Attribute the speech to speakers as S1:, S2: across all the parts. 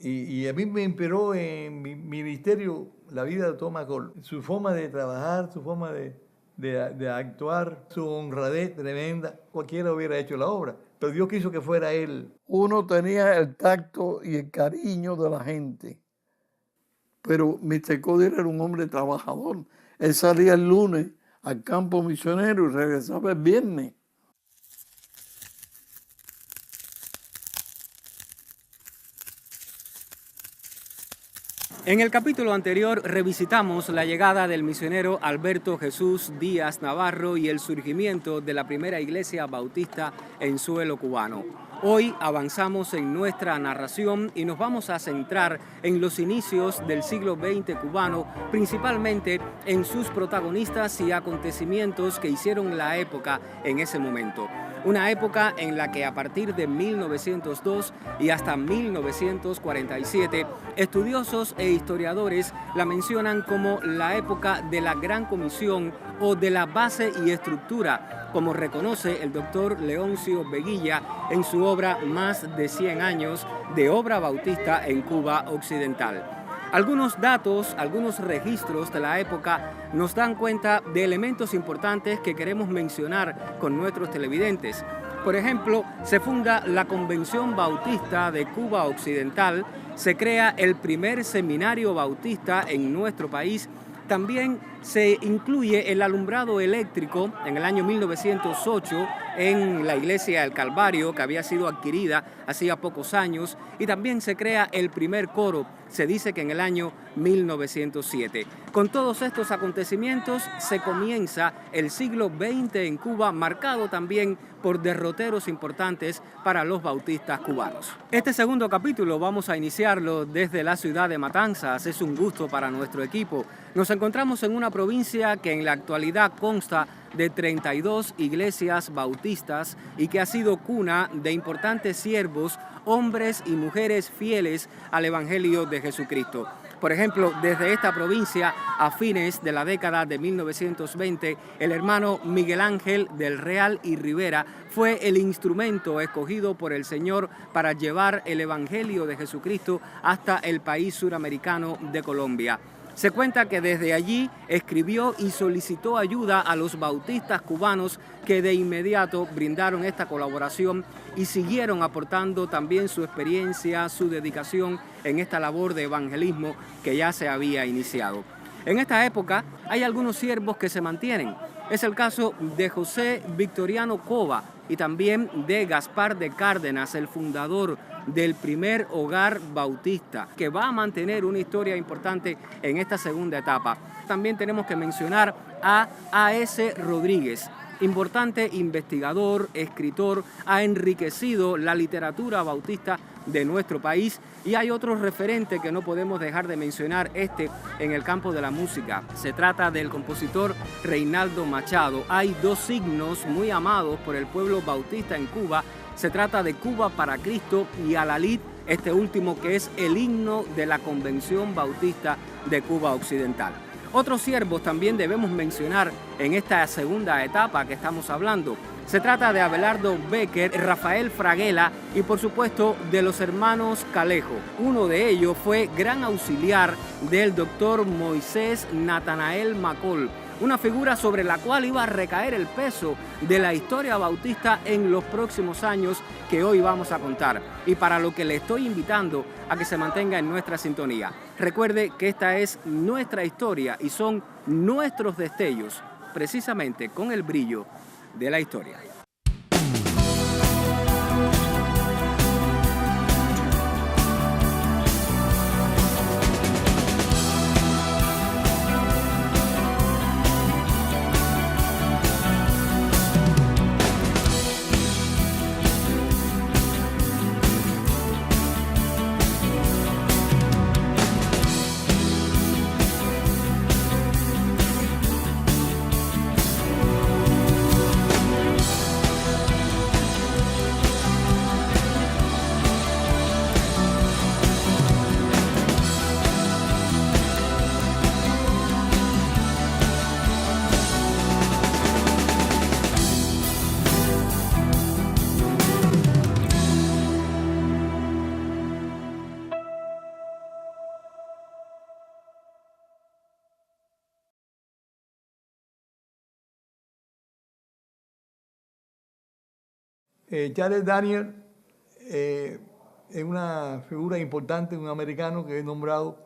S1: Y a mí me inspiró en mi ministerio la vida de Thomas Cole, su forma de trabajar, su forma de actuar, su honradez tremenda. Cualquiera hubiera hecho la obra, pero Dios quiso que fuera él.
S2: Uno tenía el tacto y el cariño de la gente, pero Mr. Cody era un hombre trabajador. Él salía el lunes al campo misionero y regresaba el viernes.
S3: En el capítulo anterior revisitamos la llegada del misionero Alberto Jesús Díaz Navarro y el surgimiento de la primera iglesia bautista en suelo cubano. Hoy avanzamos en nuestra narración y nos vamos a centrar en los inicios del siglo XX cubano, principalmente en sus protagonistas y acontecimientos que hicieron la época en ese momento. Una época en la que a partir de 1902 y hasta 1947, estudiosos e historiadores la mencionan como la época de la Gran Comisión o de la base y estructura, como reconoce el doctor Leoncio Veguilla en su obra Más de 100 años de obra bautista en Cuba Occidental. Algunos datos, algunos registros de la época nos dan cuenta de elementos importantes que queremos mencionar con nuestros televidentes. Por ejemplo, se funda la Convención Bautista de Cuba Occidental, se crea el primer seminario bautista en nuestro país. También se incluye el alumbrado eléctrico en el año 1908 en la iglesia del Calvario, que había sido adquirida hacía pocos años, y también se crea el primer coro, se dice que en el año 1907. Con todos estos acontecimientos se comienza el siglo XX en Cuba, marcado también por derroteros importantes para los bautistas cubanos. Este segundo capítulo vamos a iniciarlo desde la ciudad de Matanzas. Es un gusto para nuestro equipo. Nos encontramos en una provincia que en la actualidad consta de 32 iglesias bautistas y que ha sido cuna de importantes siervos, hombres y mujeres fieles al Evangelio de Jesucristo. Por ejemplo, desde esta provincia, a fines de la década de 1920, el hermano Miguel Ángel del Real y Rivera fue el instrumento escogido por el Señor para llevar el Evangelio de Jesucristo hasta el país suramericano de Colombia. Se cuenta que desde allí escribió y solicitó ayuda a los bautistas cubanos que de inmediato brindaron esta colaboración y siguieron aportando también su experiencia, su dedicación en esta labor de evangelismo que ya se había iniciado. En esta época hay algunos siervos que se mantienen. Es el caso de José Victoriano Cova y también de Gaspar de Cárdenas, el fundador del primer hogar bautista, que va a mantener una historia importante en esta segunda etapa. También tenemos que mencionar a A.S. Rodríguez, importante investigador, escritor, ha enriquecido la literatura bautista de nuestro país, y hay otro referente que no podemos dejar de mencionar en el campo de la música. Se trata del compositor Reinaldo Machado. Hay dos signos muy amados por el pueblo bautista en Cuba. Se trata de Cuba para Cristo y Alalid, este último que es el himno de la Convención Bautista de Cuba Occidental. Otros siervos también debemos mencionar en esta segunda etapa que estamos hablando. Se trata de Abelardo Becker, Rafael Fraguela y por supuesto de los hermanos Calejo. Uno de ellos fue gran auxiliar del doctor Moisés Natanael Macol, una figura sobre la cual iba a recaer el peso de la historia bautista en los próximos años que hoy vamos a contar, y para lo que le estoy invitando a que se mantenga en nuestra sintonía. Recuerde que esta es nuestra historia y son nuestros destellos, precisamente con el brillo de la historia.
S1: Charles Daniel es una figura importante, un americano que es nombrado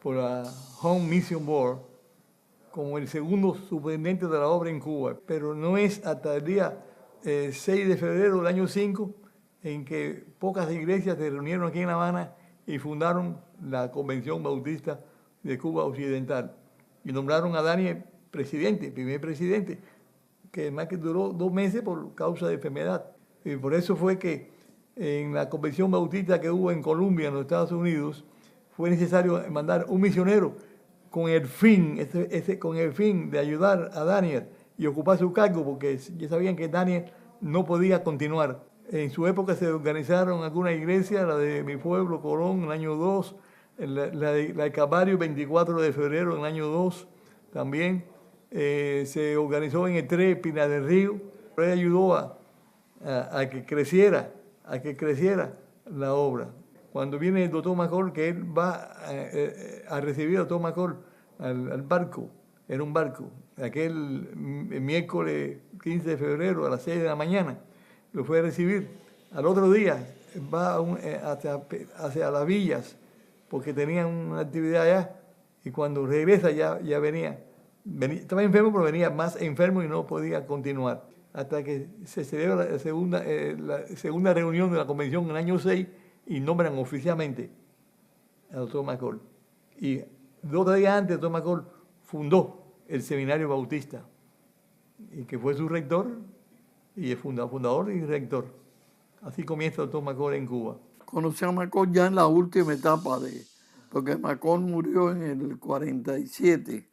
S1: por la Home Mission Board como el segundo superintendente de la obra en Cuba, pero no es hasta el día 6 de febrero del año 5 en que pocas iglesias se reunieron aquí en La Habana y fundaron la Convención Bautista de Cuba Occidental y nombraron a Daniel presidente, primer presidente, que además que duró 2 meses por causa de enfermedad. Y por eso fue que en la Convención Bautista que hubo en Colombia, en los Estados Unidos, fue necesario mandar un misionero con el fin de ayudar a Daniel y ocupar su cargo, porque ya sabían que Daniel no podía continuar. En su época se organizaron algunas iglesias, la de mi pueblo, Colón, en el año 2, la de Calvario, 24 de febrero, en el año 2, también. Se organizó en el 3, Pinar del Río. Él ayudó a que creciera la obra. Cuando viene el doctor McCall, que él va a recibir al doctor McCall al barco, era un barco, aquel miércoles 15 de febrero a las 6 de la mañana, lo fue a recibir. Al otro día va hacia las villas, porque tenían una actividad allá, y cuando regresa ya venía, estaba enfermo, pero venía más enfermo y no podía continuar. Hasta que se celebra la segunda reunión de la convención en el año 6 y nombran oficialmente al doctor McCall. Y 2 días antes, el doctor McCall fundó el Seminario Bautista, y que fue su rector, y el fundador y rector. Así comienza el doctor McCall en Cuba.
S2: Conocí a McCall ya en la última etapa porque McCall murió en el 47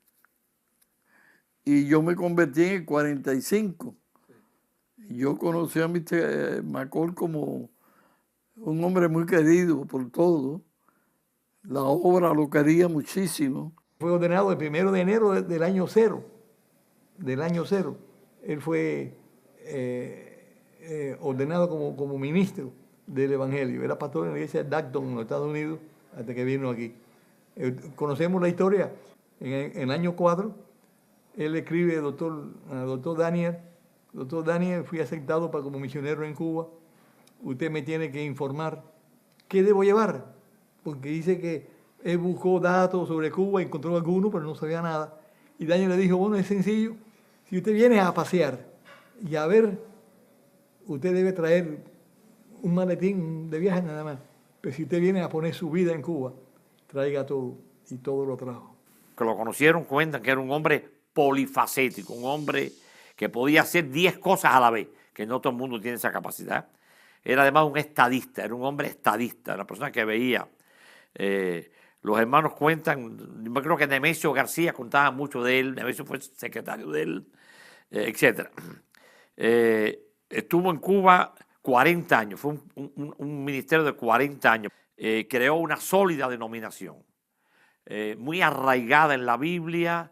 S2: y yo me convertí en el 45. Yo conocí a Mr. McCall como un hombre muy querido por todos. La obra lo quería muchísimo.
S1: Fue ordenado el 1 de enero del año 0. Él fue ordenado como ministro del Evangelio. Era pastor en la iglesia de Dacton, en los Estados Unidos, hasta que vino aquí. Conocemos la historia. En el año 4, él escribe al doctor Daniel: doctor Daniel, fui aceptado como misionero en Cuba. Usted me tiene que informar qué debo llevar, porque dice que él buscó datos sobre Cuba, encontró algunos, pero no sabía nada. Y Daniel le dijo: bueno, es sencillo, si usted viene a pasear y a ver, usted debe traer un maletín de viaje nada más. Pero si usted viene a poner su vida en Cuba, traiga todo, y todo lo trajo.
S4: Que lo conocieron cuentan que era un hombre polifacético, un hombre que podía hacer 10 cosas a la vez, que no todo el mundo tiene esa capacidad. Era además un estadista, era un hombre estadista, una persona que veía. Los hermanos cuentan, yo creo que Nemesio García contaba mucho de él, Nemesio fue secretario de él, etc. Estuvo en Cuba 40 años, fue un ministerio de 40 años. Creó una sólida denominación, muy arraigada en la Biblia,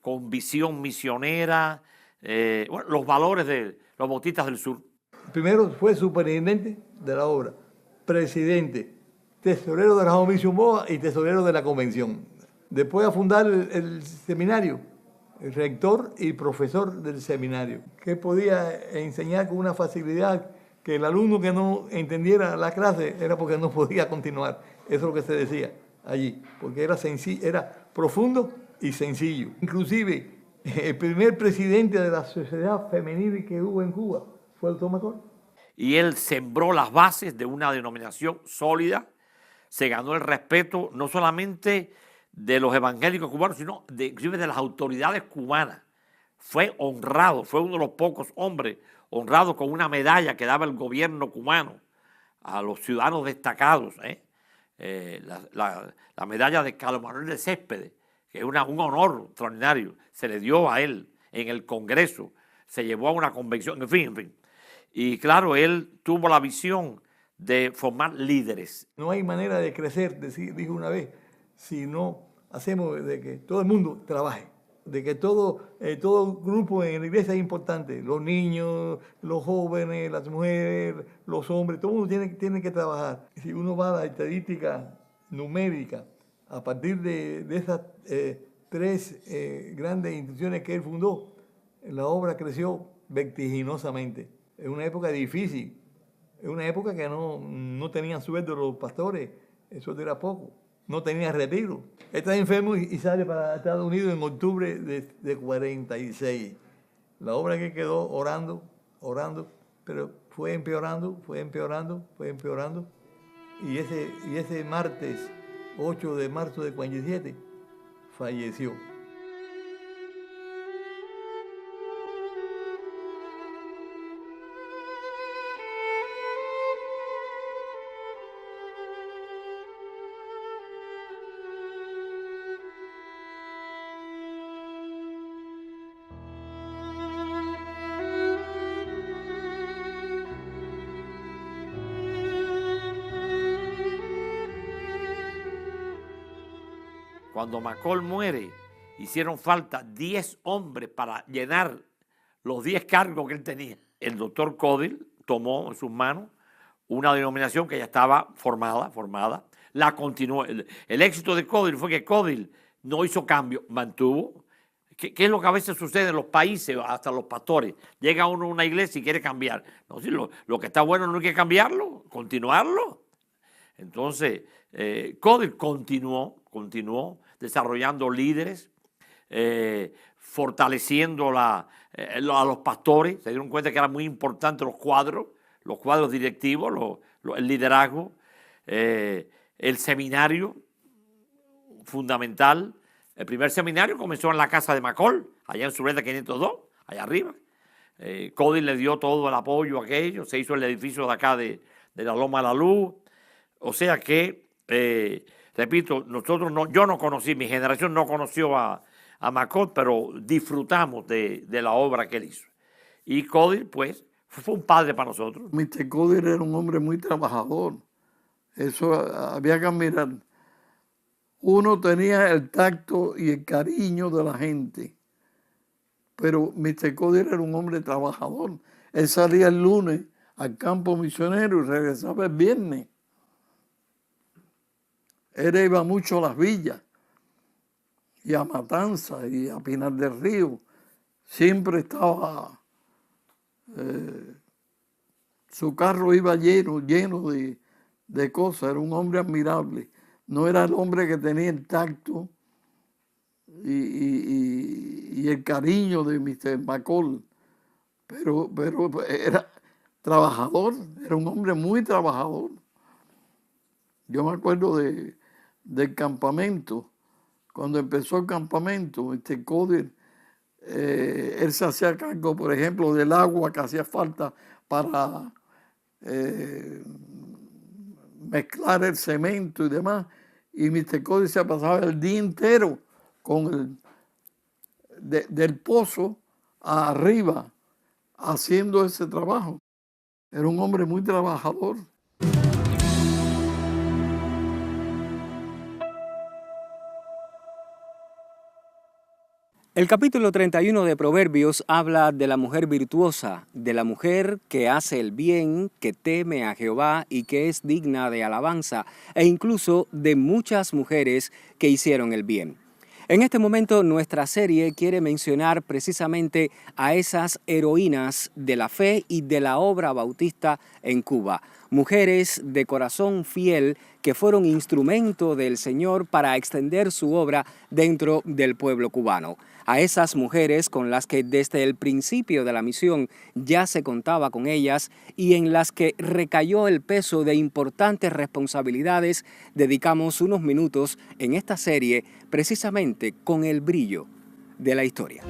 S4: con visión misionera, bueno, los valores de los bautistas del sur.
S1: Primero fue superintendente de la obra, presidente, tesorero de la Home Mission Board y tesorero de la convención. Después a fundar el seminario, el rector y profesor del seminario, que podía enseñar con una facilidad que el alumno que no entendiera la clase era porque no podía continuar. Eso es lo que se decía allí, porque era sencillo, era profundo y sencillo. Inclusive el primer presidente de la sociedad femenil que hubo en Cuba fue el doctor McCall.
S4: Y él sembró las bases de una denominación sólida, se ganó el respeto no solamente de los evangélicos cubanos, sino inclusive de las autoridades cubanas. Fue honrado, fue uno de los pocos hombres honrados con una medalla que daba el gobierno cubano a los ciudadanos destacados. La medalla de Carlos Manuel de Céspedes, que es un honor extraordinario, se le dio a él en el Congreso, se llevó a una convención, en fin. Y claro, él tuvo la visión de formar líderes.
S1: No hay manera de crecer, dijo una vez, si no hacemos de que todo el mundo trabaje, de que todo grupo en la iglesia es importante, los niños, los jóvenes, las mujeres, los hombres, todo el mundo tiene que trabajar. Si uno va a la estadística numérica, a partir de esas 3 grandes instituciones que él fundó, la obra creció vertiginosamente. Es una época difícil. Es una época que no tenían sueldo los pastores. El sueldo era poco. No tenía retiro. Está enfermo y sale para Estados Unidos en octubre de 46. La obra que quedó orando, pero fue empeorando. Y ese martes, 8 de marzo de 47, falleció.
S4: Cuando McCall muere, hicieron falta 10 hombres para llenar los 10 cargos que él tenía. El doctor Caudill tomó en sus manos una denominación que ya estaba formada, la continuó. El éxito de Caudill fue que Caudill no hizo cambio, mantuvo. ¿Qué es lo que a veces sucede en los países, hasta los pastores? Llega uno a una iglesia y quiere cambiar. No, si lo que está bueno no hay que cambiarlo, continuarlo. Entonces, Caudill continuó desarrollando líderes, fortaleciendo a los pastores. Se dieron cuenta que eran muy importantes los cuadros directivos, el liderazgo, el seminario fundamental. El primer seminario comenzó en la casa de McCall, allá en Surrey 502, allá arriba. Caudill le dio todo el apoyo a aquello, se hizo el edificio de acá de la Loma de la Luz. O sea que, repito, yo no conocí, mi generación no conoció a McCall, pero disfrutamos de la obra que él hizo. Y Caudill, pues, fue un padre para nosotros.
S2: Mr. Caudill era un hombre muy trabajador. Eso había que admirar. Uno tenía el tacto y el cariño de la gente, pero Mr. Caudill era un hombre trabajador. Él salía el lunes al campo misionero y regresaba el viernes. Él iba mucho a las villas y a Matanzas y a Pinar del Río. Siempre estaba, su carro iba lleno de cosas. Era un hombre admirable. No era el hombre que tenía el tacto y el cariño de Mr. McCall, pero era trabajador, era un hombre muy trabajador. Yo me acuerdo del campamento. Cuando empezó el campamento, Mr. Caudill, él se hacía cargo, por ejemplo, del agua que hacía falta para mezclar el cemento y demás. Y Mr. Caudill se pasaba el día entero del pozo arriba haciendo ese trabajo. Era un hombre muy trabajador.
S3: El capítulo 31 de Proverbios habla de la mujer virtuosa, de la mujer que hace el bien, que teme a Jehová y que es digna de alabanza, e incluso de muchas mujeres que hicieron el bien. En este momento nuestra serie quiere mencionar precisamente a esas heroínas de la fe y de la obra bautista en Cuba, mujeres de corazón fiel que fueron instrumento del Señor para extender su obra dentro del pueblo cubano. A esas mujeres con las que desde el principio de la misión ya se contaba con ellas y en las que recayó el peso de importantes responsabilidades, dedicamos unos minutos en esta serie precisamente con el brillo de la historia.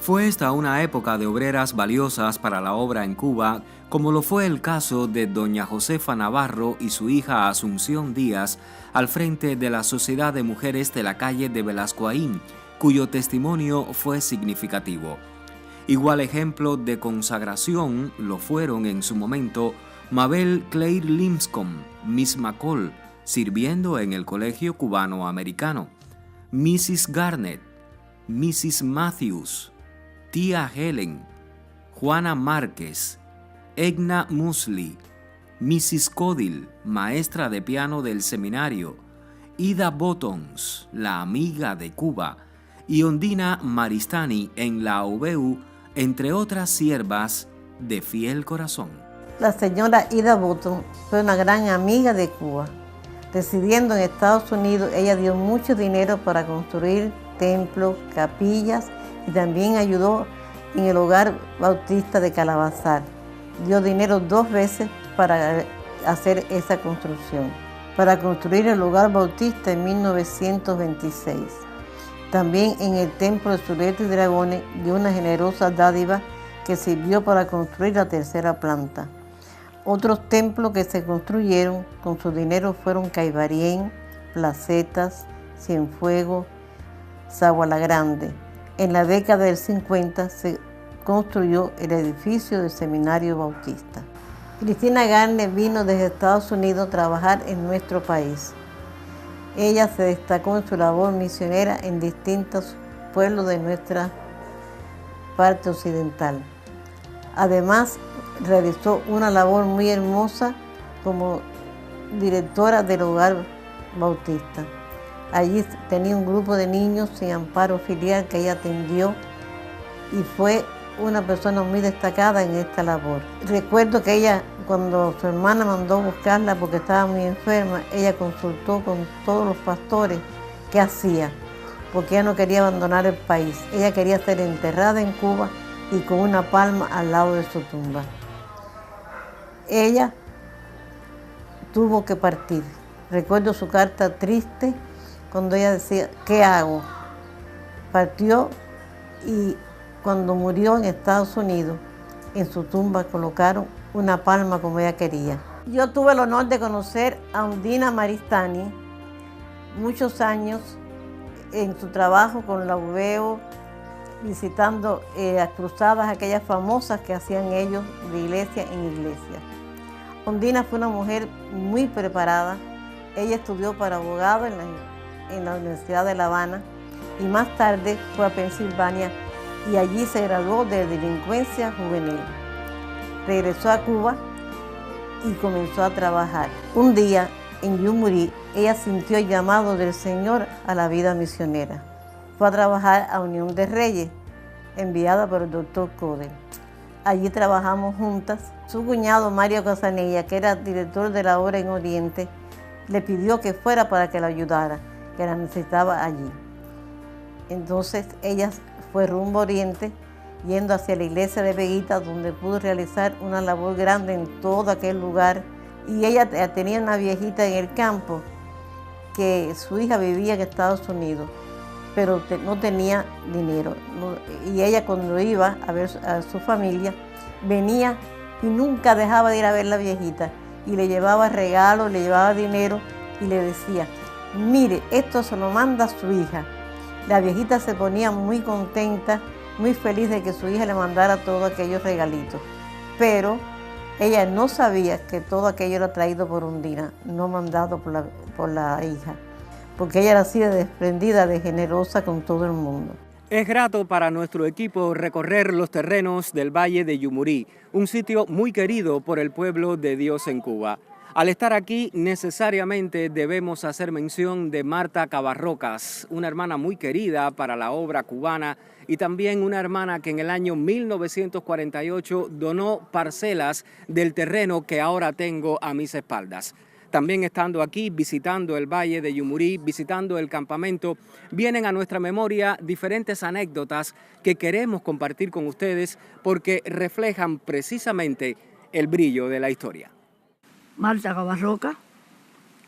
S3: Fue esta una época de obreras valiosas para la obra en Cuba, como lo fue el caso de doña Josefa Navarro y su hija Asunción Díaz al frente de la Sociedad de Mujeres de la calle de Velascoaín, cuyo testimonio fue significativo. Igual ejemplo de consagración lo fueron en su momento Mabel Claire Linscomb, Miss McCall, sirviendo en el Colegio Cubano Americano, Mrs. Garnett, Mrs. Matthews, Tía Helen, Juana Márquez, Egna Musley, Mrs. Caudill, maestra de piano del seminario, Ida Bottoms, la amiga de Cuba, y Ondina Maristani en la OBU, entre otras siervas, de fiel corazón.
S5: La señora Ida Button fue una gran amiga de Cuba. Residiendo en Estados Unidos, ella dio mucho dinero para construir templos, capillas y también ayudó en el hogar bautista de Calabazar. Dio dinero 2 veces para hacer esa construcción, para construir el hogar bautista en 1926. También en el templo de Zuleika y Dragones dio una generosa dádiva que sirvió para construir la 3ª planta. Otros templos que se construyeron con su dinero fueron Caibarién, Placetas, Cienfuegos, Sagua la Grande. En la década del 50 se construyó el edificio del Seminario Bautista. Cristina Garner vino desde Estados Unidos a trabajar en nuestro país. Ella se destacó en su labor misionera en distintos pueblos de nuestra parte occidental. Además, realizó una labor muy hermosa como directora del hogar bautista. Allí tenía un grupo de niños sin amparo filial que ella atendió y fue una persona muy destacada en esta labor. Recuerdo que ella, cuando su hermana mandó a buscarla porque estaba muy enferma, ella consultó con todos los pastores qué hacía, porque ella no quería abandonar el país. Ella quería ser enterrada en Cuba y con una palma al lado de su tumba. Ella tuvo que partir. Recuerdo su carta triste cuando ella decía, ¿qué hago? Partió y cuando murió en Estados Unidos, en su tumba colocaron una palma como ella quería. Yo tuve el honor de conocer a Undina Maristany muchos años en su trabajo con la UVEO, visitando las cruzadas, aquellas famosas que hacían ellos de iglesia en iglesia. Undina fue una mujer muy preparada. Ella estudió para abogado en la Universidad de La Habana y más tarde fue a Pensilvania y allí se graduó de delincuencia juvenil. Regresó a Cuba y comenzó a trabajar. Un día en Yumurí, ella sintió el llamado del Señor a la vida misionera. Fue a trabajar a Unión de Reyes, enviada por el doctor Codel. Allí trabajamos juntas. Su cuñado Mario Casanella, que era director de la obra en Oriente, le pidió que fuera para que la ayudara, que la necesitaba allí. Entonces ella fue rumbo a Oriente, yendo hacia la iglesia de Veguita, donde pudo realizar una labor grande en todo aquel lugar. Y ella tenía una viejita en el campo, que su hija vivía en Estados Unidos, pero no tenía dinero. Y ella, cuando iba a ver a su familia, venía y nunca dejaba de ir a ver a la viejita. Y le llevaba regalos, le llevaba dinero y le decía, mire, esto se lo manda su hija. La viejita se ponía muy contenta, muy feliz de que su hija le mandara todos aquellos regalitos. Pero ella no sabía que todo aquello era traído por Undina, no mandado por la hija, porque ella era así de desprendida, de generosa con todo el mundo.
S3: Es grato para nuestro equipo recorrer los terrenos del Valle de Yumurí, un sitio muy querido por el pueblo de Dios en Cuba. Al estar aquí, necesariamente debemos hacer mención de Marta Cabarrocas, una hermana muy querida para la obra cubana y también una hermana que en el año 1948 donó parcelas del terreno que ahora tengo a mis espaldas. También estando aquí, visitando el Valle de Yumurí, visitando el campamento, vienen a nuestra memoria diferentes anécdotas que queremos compartir con ustedes porque reflejan precisamente el brillo de la historia.
S6: Marta Cabarroca,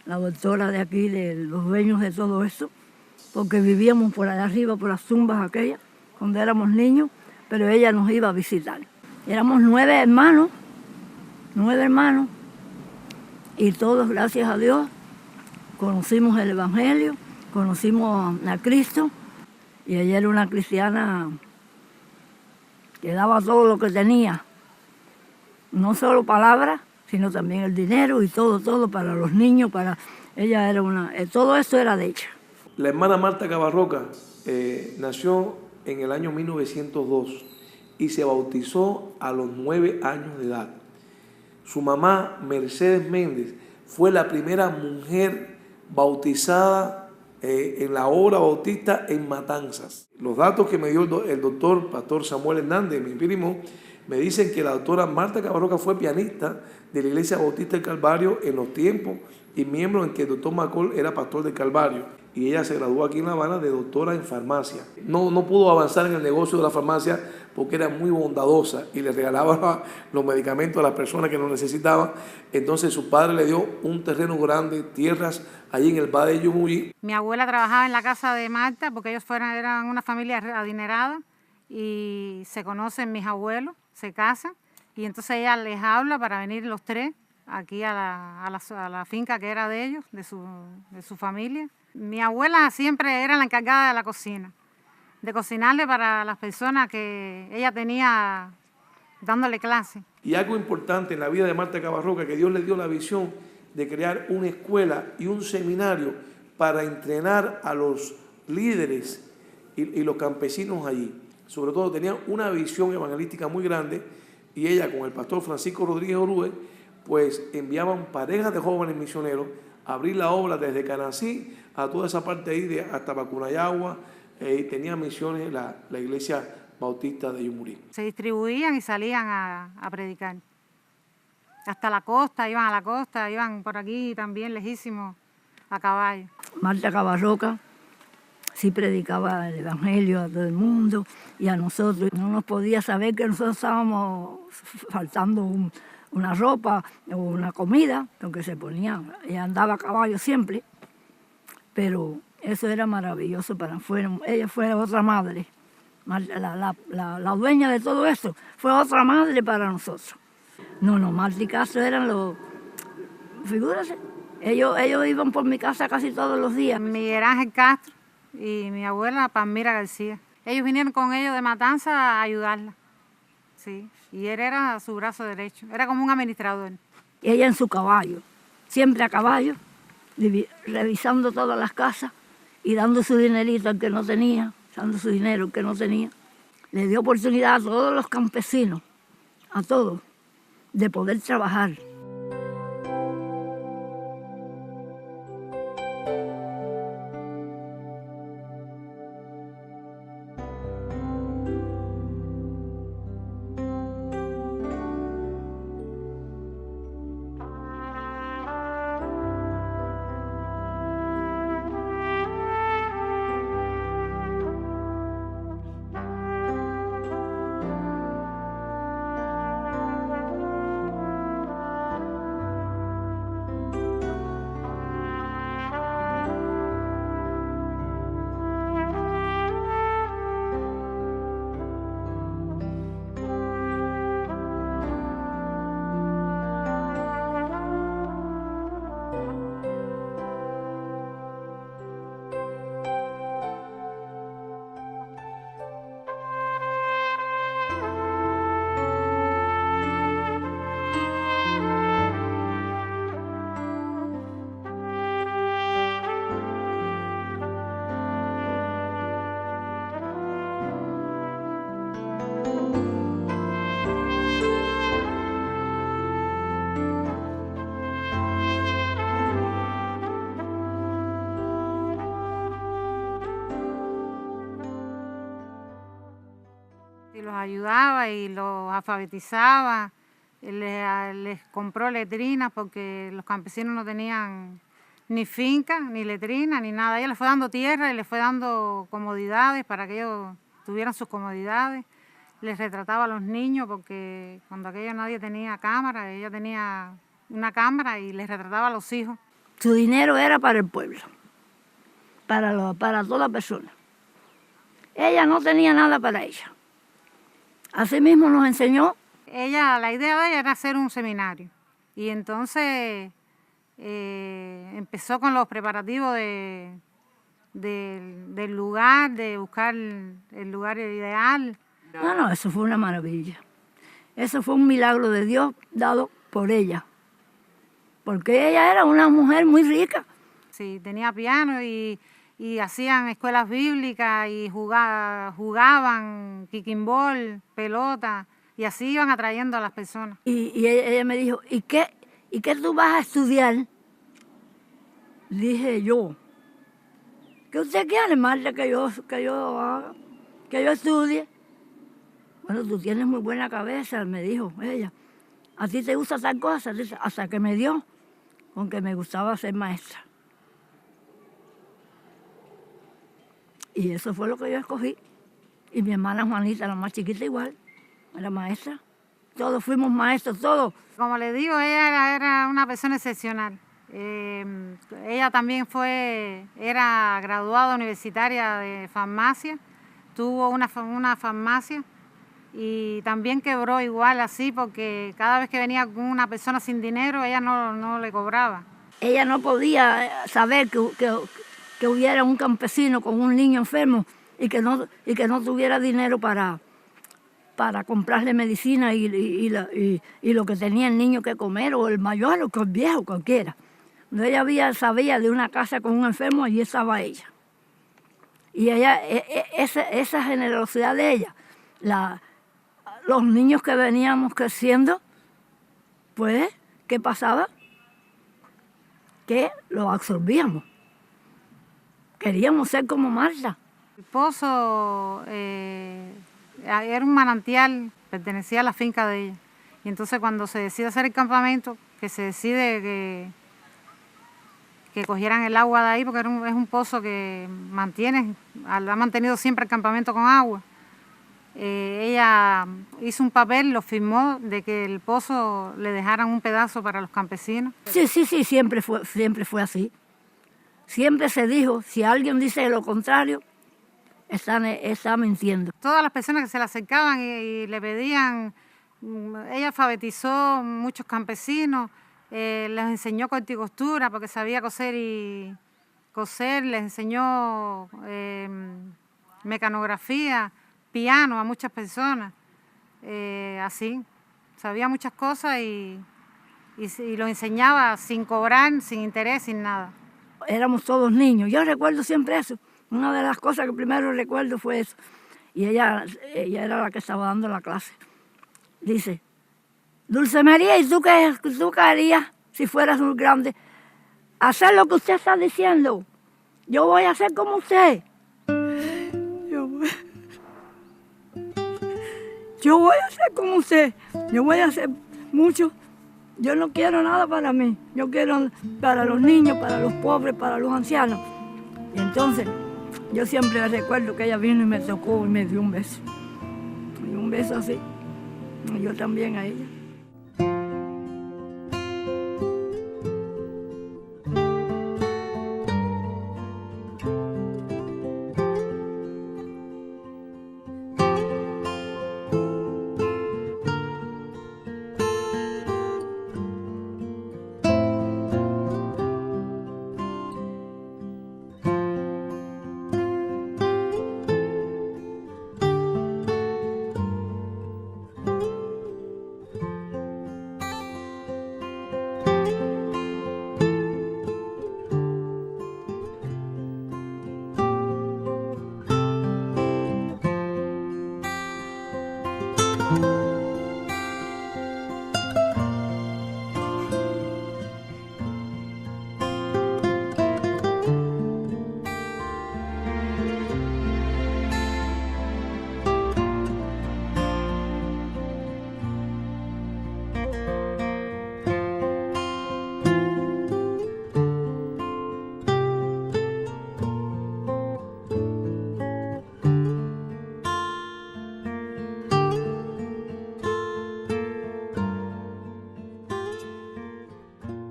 S6: la doctora de aquí, de los dueños de todo esto, porque vivíamos por allá arriba, por las tumbas aquellas, cuando éramos niños, pero ella nos iba a visitar. Éramos 9 hermanos, y todos, gracias a Dios, conocimos el Evangelio, conocimos a Cristo, y ella era una cristiana que daba todo lo que tenía, no solo palabras, sino también el dinero y todo para los niños, ella era todo esto era de ella.
S7: La hermana Marta Cabarroca nació en el año 1902 y se bautizó a los 9 años de edad. Su mamá, Mercedes Méndez, fue la primera mujer bautizada en la obra bautista en Matanzas. Los datos que me dio el doctor Pastor Samuel Hernández, mi primo, Me dicen que la doctora Marta Cabarroca fue pianista de la Iglesia Bautista del Calvario en los tiempos y miembro en que el doctor McCall era pastor del Calvario. Y ella se graduó aquí en La Habana de doctora en farmacia. No pudo avanzar en el negocio de la farmacia porque era muy bondadosa y le regalaba los medicamentos a las personas que lo necesitaban. Entonces su padre le dio un terreno grande, tierras allí en el Valle de Yumurí.
S8: Mi abuela trabajaba en la casa de Marta porque ellos eran una familia adinerada y se conocen mis abuelos, se casan y entonces ella les habla para venir los tres aquí a la finca que era de ellos, de su familia. Mi abuela siempre era la encargada de la cocina, de cocinarle para las personas que ella tenía dándole clase.
S7: Y algo importante en la vida de Marta Cabarroca, que Dios le dio la visión de crear una escuela y un seminario para entrenar a los líderes y los campesinos allí. Sobre todo tenía una visión evangelística muy grande y ella con el pastor Francisco Rodríguez Orue pues enviaban parejas de jóvenes misioneros a abrir la obra desde Canací a toda esa parte ahí hasta Bacunayagua. Tenía misiones la iglesia bautista de Yumurí.
S8: Se distribuían y salían a predicar. Hasta la costa, iban a la costa, iban por aquí también lejísimos a caballo.
S6: Marta Cabarroca sí predicaba el evangelio a todo el mundo y a nosotros. No nos podía saber que nosotros estábamos faltando una ropa o una comida, lo que se ponía. Ella andaba a caballo siempre, pero eso era maravilloso para nosotros. Ella fue otra madre. La dueña de todo esto fue otra madre para nosotros. No, Marta y Castro eran los... Figúrese, ellos iban por mi casa casi todos los días.
S8: Miguel Ángel Castro y mi abuela Palmira García. Ellos vinieron con ellos de Matanza a ayudarla. Sí, y él era su brazo derecho, era como un administrador.
S6: Ella en su caballo, siempre a caballo, revisando todas las casas y dando su dinerito al que no tenía, dando su dinero al que no tenía. Le dio oportunidad a todos los campesinos, a todos, de poder trabajar.
S8: Y los ayudaba y los alfabetizaba, les compró letrinas porque los campesinos no tenían ni finca, ni letrina, ni nada. Ella les fue dando tierra y les fue dando comodidades para que ellos tuvieran sus comodidades. Les retrataba a los niños porque cuando aquello nadie tenía cámara, ella tenía una cámara y les retrataba a los hijos.
S6: Su dinero era para el pueblo, para toda persona. Ella no tenía nada para ella. Así mismo nos enseñó.
S8: La idea de ella era hacer un seminario. Y entonces empezó con los preparativos del lugar, de buscar el lugar ideal.
S6: No, eso fue una maravilla. Eso fue un milagro de Dios dado por ella. Porque ella era una mujer muy rica.
S8: Sí, tenía piano y hacían escuelas bíblicas y jugaban quiquimbol, pelota, y así iban atrayendo a las personas.
S6: Y ella me dijo, ¿y qué tú vas a estudiar? Dije yo, ¿qué usted quiere, Marta, que yo haga? Que yo estudie. Bueno, tú tienes muy buena cabeza, me dijo ella. ¿A ti te gusta tal cosa? Hasta que me dio con que me gustaba ser maestra. Y eso fue lo que yo escogí. Y mi hermana Juanita, la más chiquita, igual, era maestra. Todos fuimos maestros, todos.
S8: Como le digo, ella era una persona excepcional. Ella también era graduada universitaria de farmacia, tuvo una farmacia y también quebró igual así porque cada vez que venía con una persona sin dinero, ella no le cobraba.
S6: Ella no podía saber que hubiera un campesino con un niño enfermo y que no tuviera dinero para comprarle medicina y lo que tenía el niño que comer, o el mayor o el viejo, cualquiera. Cuando ella sabía de una casa con un enfermo, allí estaba ella. Y ella, esa generosidad de ella, los niños que veníamos creciendo, pues, ¿qué pasaba? Que lo absorbíamos. Queríamos ser como Marta.
S8: El pozo era un manantial, pertenecía a la finca de ella. Y entonces cuando se decide hacer el campamento, que se decide que cogieran el agua de ahí, porque es un pozo que ha mantenido siempre el campamento con agua. Ella hizo un papel, lo firmó, de que el pozo le dejaran un pedazo para los campesinos.
S6: Sí, siempre fue así. Siempre se dijo, si alguien dice lo contrario, está mintiendo.
S8: Todas las personas que se le acercaban y le pedían, ella alfabetizó muchos campesinos, les enseñó corte y costura porque sabía coser les enseñó mecanografía, piano a muchas personas, así, sabía muchas cosas y lo enseñaba sin cobrar, sin interés, sin nada.
S6: Éramos todos niños, yo recuerdo siempre eso. Una de las cosas que primero recuerdo fue eso. Y ella era la que estaba dando la clase. Dice, Dulce María, ¿y tú qué harías si fueras muy grande? Hacer lo que usted está diciendo. Yo voy a hacer como usted. Yo voy a hacer como usted. Yo voy a hacer mucho. Yo no quiero nada para mí. Yo quiero para los niños, para los pobres, para los ancianos. Y entonces, yo siempre recuerdo que ella vino y me tocó y me dio un beso. Y un beso así. Y yo también a ella.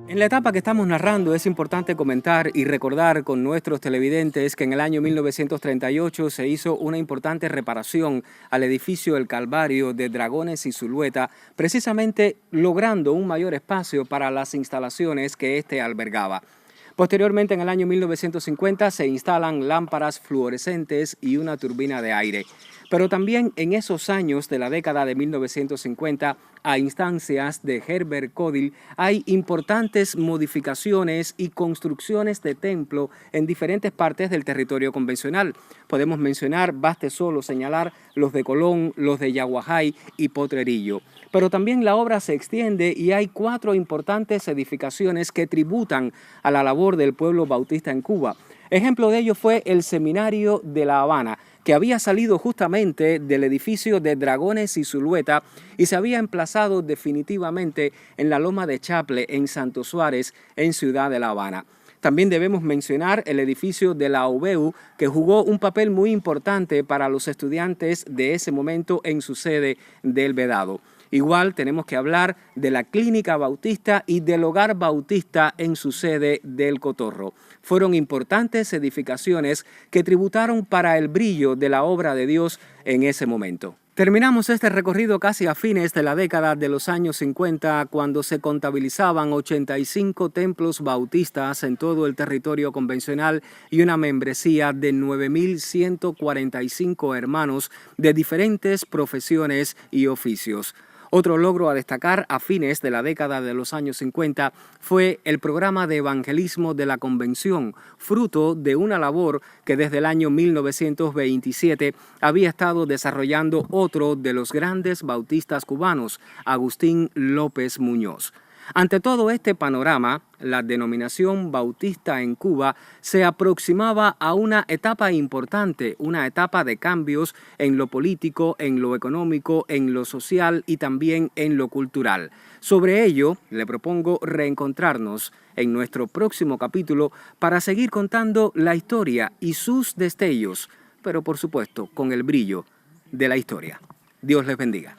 S3: En la etapa que estamos narrando es importante comentar y recordar con nuestros televidentes que en el año 1938 se hizo una importante reparación al edificio El Calvario de Dragones y Zulueta, precisamente logrando un mayor espacio para las instalaciones que éste albergaba. Posteriormente, en el año 1950, se instalan lámparas fluorescentes y una turbina de aire. Pero también en esos años de la década de 1950, a instancias de Herbert Codil, hay importantes modificaciones y construcciones de templo en diferentes partes del territorio convencional. Podemos mencionar, baste solo señalar, los de Colón, los de Yaguajay y Potrerillo. Pero también la obra se extiende y hay 4 importantes edificaciones que tributan a la labor del pueblo bautista en Cuba. Ejemplo de ello fue el Seminario de La Habana, que había salido justamente del edificio de Dragones y Zulueta y se había emplazado definitivamente en la Loma de Chaple, en Santo Suárez, en Ciudad de La Habana. También debemos mencionar el edificio de la UBU, que jugó un papel muy importante para los estudiantes de ese momento en su sede del Vedado. Igual tenemos que hablar de la Clínica Bautista y del Hogar Bautista en su sede del Cotorro. Fueron importantes edificaciones que tributaron para el brillo de la obra de Dios en ese momento. Terminamos este recorrido casi a fines de la década de los años 50, cuando se contabilizaban 85 templos bautistas en todo el territorio convencional y una membresía de 9.145 hermanos de diferentes profesiones y oficios. Otro logro a destacar a fines de la década de los años 50 fue el programa de evangelismo de la Convención, fruto de una labor que desde el año 1927 había estado desarrollando otro de los grandes bautistas cubanos, Agustín López Muñoz. Ante todo este panorama, la denominación bautista en Cuba se aproximaba a una etapa importante, una etapa de cambios en lo político, en lo económico, en lo social y también en lo cultural. Sobre ello, le propongo reencontrarnos en nuestro próximo capítulo para seguir contando la historia y sus destellos, pero por supuesto con el brillo de la historia. Dios les bendiga.